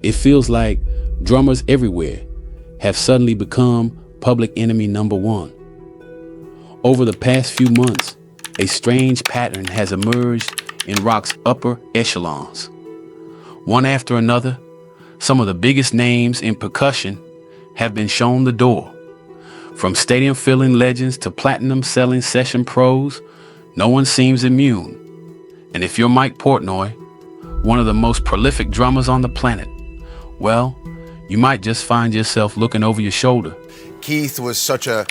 It feels like drummers everywhere have suddenly become public enemy number one. Over the past few months, a strange pattern has emerged in rock's upper echelons. One after another, some of the biggest names in percussion have been shown the door. From stadium-filling legends to platinum-selling session pros, no one seems immune. And if you're Mike Portnoy, one of the most prolific drummers on the planet, well, you might just find yourself looking over your shoulder. Keith was such a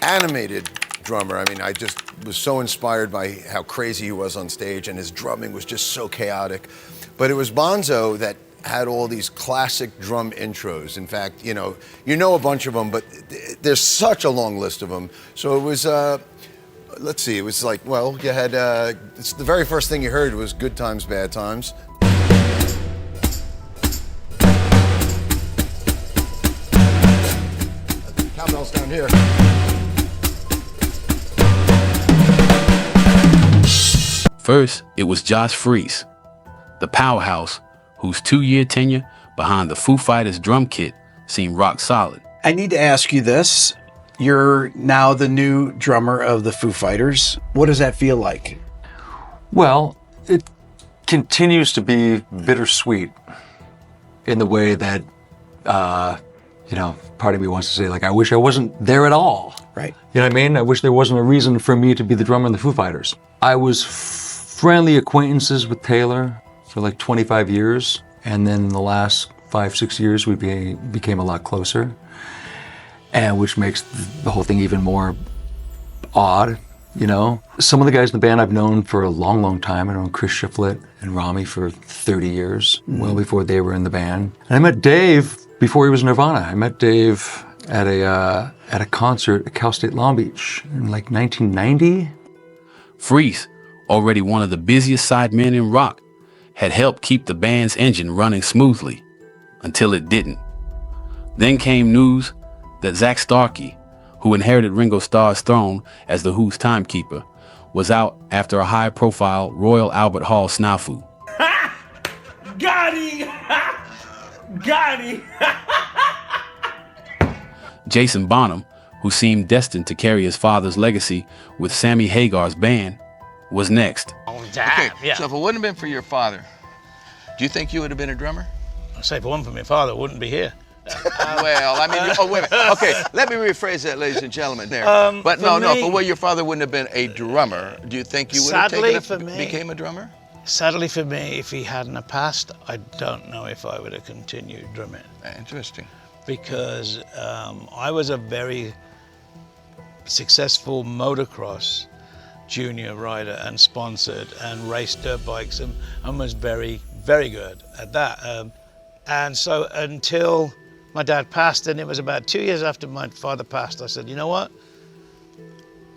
animated drummer. I mean, I just was so inspired by how crazy he was on stage, and his drumming was just so chaotic. But it was Bonzo that had all these classic drum intros. In fact, you know a bunch of them, but there's such a long list of them. So it was, let's see, it was like, well, you had, it's the very first thing you heard was Good Times, Bad Times. Cowbells down here. First, it was Josh Freese, the powerhouse whose 2-year tenure behind the Foo Fighters drum kit seemed rock solid. I need to ask you this. You're now the new drummer of the Foo Fighters. What does that feel like? Well, it continues to be bittersweet in the way that, part of me wants to say, like, I wish I wasn't there at all. Right. You know what I mean? I wish there wasn't a reason for me to be the drummer in the Foo Fighters. I was friendly acquaintances with Taylor for like 25 years. And then in the last 5-6 years, we became a lot closer. And which makes the whole thing even more odd, you know? Some of the guys in the band I've known for a long, long time. I've known Chris Shiflett and Rami for 30 years, well before they were in the band. And I met Dave before he was Nirvana. I met Dave at a concert at Cal State Long Beach in like 1990. Freese, already one of the busiest sidemen in rock, had helped keep the band's engine running smoothly until it didn't. Then came news that Zak Starkey, who inherited Ringo Starr's throne as the Who's timekeeper, was out after a high-profile Royal Albert Hall snafu. Got him! Got him! John Bonham, who seemed destined to carry his father's legacy with Sammy Hagar's band, was next. Okay, so if it wouldn't have been for your father, do you think you would have been a drummer? I say if it wasn't for my father, I wouldn't be here. Well, I mean, oh, wait a minute. Okay, let me rephrase that, ladies and gentlemen, there. But no, for your father wouldn't have been a drummer, do you think you would have became a drummer? Sadly for me, if he hadn't have passed, I don't know if I would have continued drumming. Interesting. Because I was a very successful motocross junior rider and sponsored and raced dirt bikes and was very, very good at that. And so until my dad passed, and it was about 2 years after my father passed, I said, you know what?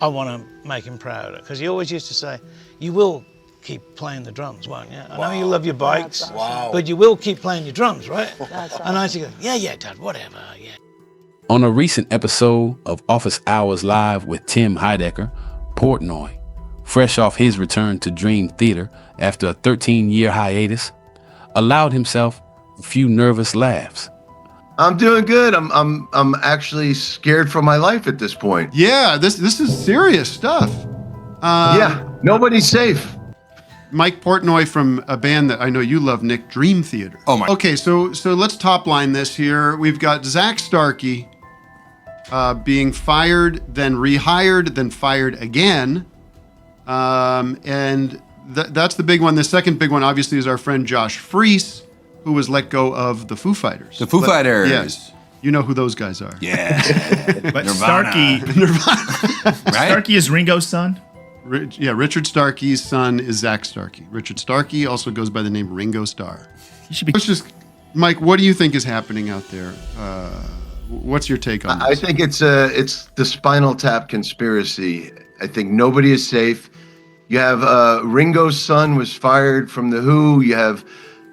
I want to make him proud. Because he always used to say, you will keep playing the drums, won't you? I know you love your bikes, awesome. but you will keep playing your drums, right? And I used to go, yeah, Dad, whatever, yeah. On a recent episode of Office Hours Live with Tim Heidecker, Portnoy, fresh off his return to Dream Theater after a 13-year hiatus, allowed himself a few nervous laughs. I'm doing good. I'm actually scared for my life at this point. Yeah, this is serious stuff. Yeah, nobody's safe. Mike Portnoy from a band that I know you love, Nick, Dream Theater. Oh my. Okay, so let's top line this here. We've got Zak Starkey being fired, then rehired, then fired again. And that's the big one. The second big one, obviously, is our friend Josh Freese, who was let go of the Foo Fighters. The Foo Fighters. Yes. You know who those guys are. Yeah. But Nirvana. Starkey, Right? Starkey is Ringo's son? Richard Starkey's son is Zak Starkey. Richard Starkey also goes by the name Ringo Starr. He should be. Let's just, Mike, what do you think is happening out there? What's your take on this? I think it's the Spinal Tap conspiracy. I think nobody is safe. You have Ringo's son was fired from the Who. You have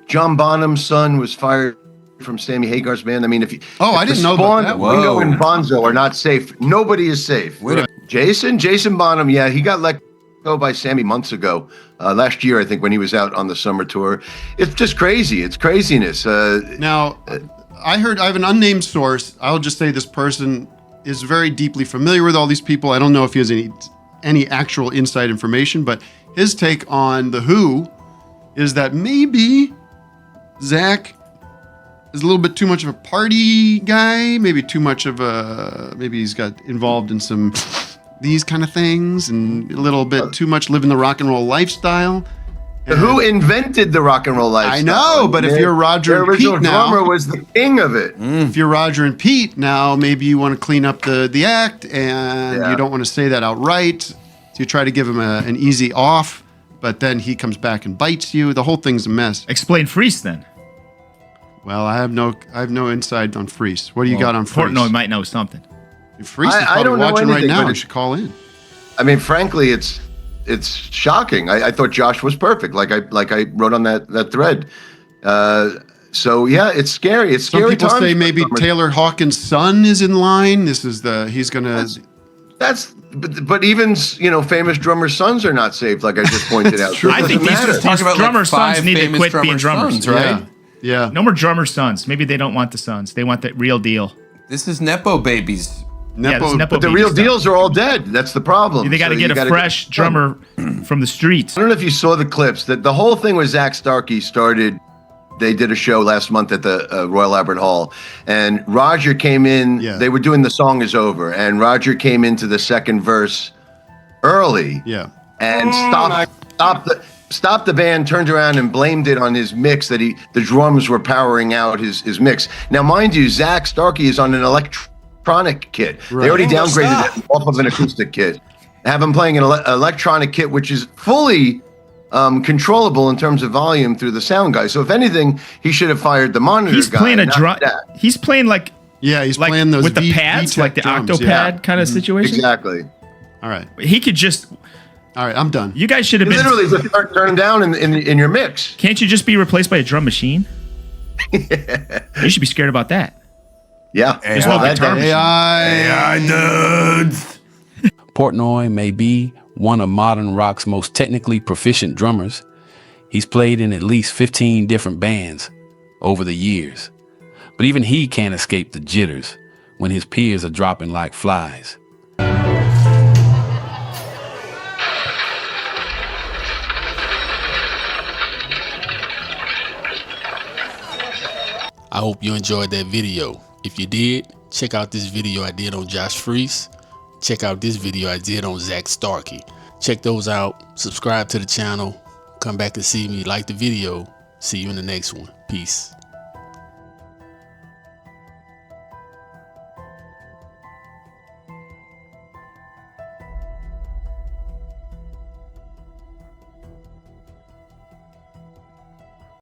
John Bonham's son was fired from Sammy Hagar's band. I mean, if I didn't know about that. Ringo and Bonzo are not safe. Nobody is safe. Jason Bonham, yeah, he got let Go by Sammy months ago, last year, I think, when he was out on the summer tour. It's just crazy. It's craziness. Now, I have an unnamed source. I'll just say this person is very deeply familiar with all these people. I don't know if he has any actual inside information, but his take on The Who is that maybe Zak is a little bit too much of a party guy, maybe he's got involved in some these kind of things and a little bit too much living the rock and roll lifestyle. Who invented the rock and roll lifestyle? I know, but if you're Roger and Pete now, the original drummer was the king of it. If you're Roger and Pete now, maybe you want to clean up the act, and you don't want to say that outright. So you try to give him an easy off, but then he comes back and bites you. The whole thing's a mess. Explain Freese then. Well, I have no insight on Freese. What do you got on Freese? Portnoy might know something. If Freese is probably watching right now, you should call in. I mean, frankly, it's shocking. I thought Josh was perfect, like I wrote on that thread. So yeah, it's scary. It's Some scary. people say maybe Taylor Hawkins' son is in line. He's gonna. But even famous drummers' sons are not safe, like I just pointed out. So I think these drummer sons need to quit being drummers, sons, right? Yeah. No more drummer sons. Maybe they don't want the sons. They want the real deal. This is Nepo babies. But the real deals are all dead. That's the problem. They got to get a fresh drummer from the streets. I don't know if you saw the clips. That the whole thing with Zak Starkey started. They did a show last month at the Royal Albert Hall, and Roger came in. Yeah. They were doing "The Song Is Over," and Roger came into the second verse early. Yeah. And stopped the band, turned around and blamed it on his mix, that the drums were powering out his mix. Now, mind you, Zak Starkey is on an electronic kit. Right. They already downgraded it off of an acoustic kit. Have him playing an electronic kit, which is fully controllable in terms of volume through the sound guy. So if anything, he should have fired the monitor guy. He's playing a drum. He's playing like he's playing those with the pads, like the Octopad kind of situation. Exactly. All right. He could just. All right, I'm done. You guys should have been literally just turn him down in your mix. Can't you just be replaced by a drum machine? You should be scared about that. Yeah. There's no guitar machine. AI dudes. Portnoy may be one of modern rock's most technically proficient drummers. He's played in at least 15 different bands over the years. But even he can't escape the jitters when his peers are dropping like flies. I hope you enjoyed that video. If you did, check out this video I did on Josh Freese. Check out this video I did on Zak Starkey. Check those out. Subscribe to the channel. Come back and see me. Like the video. See you in the next one. Peace.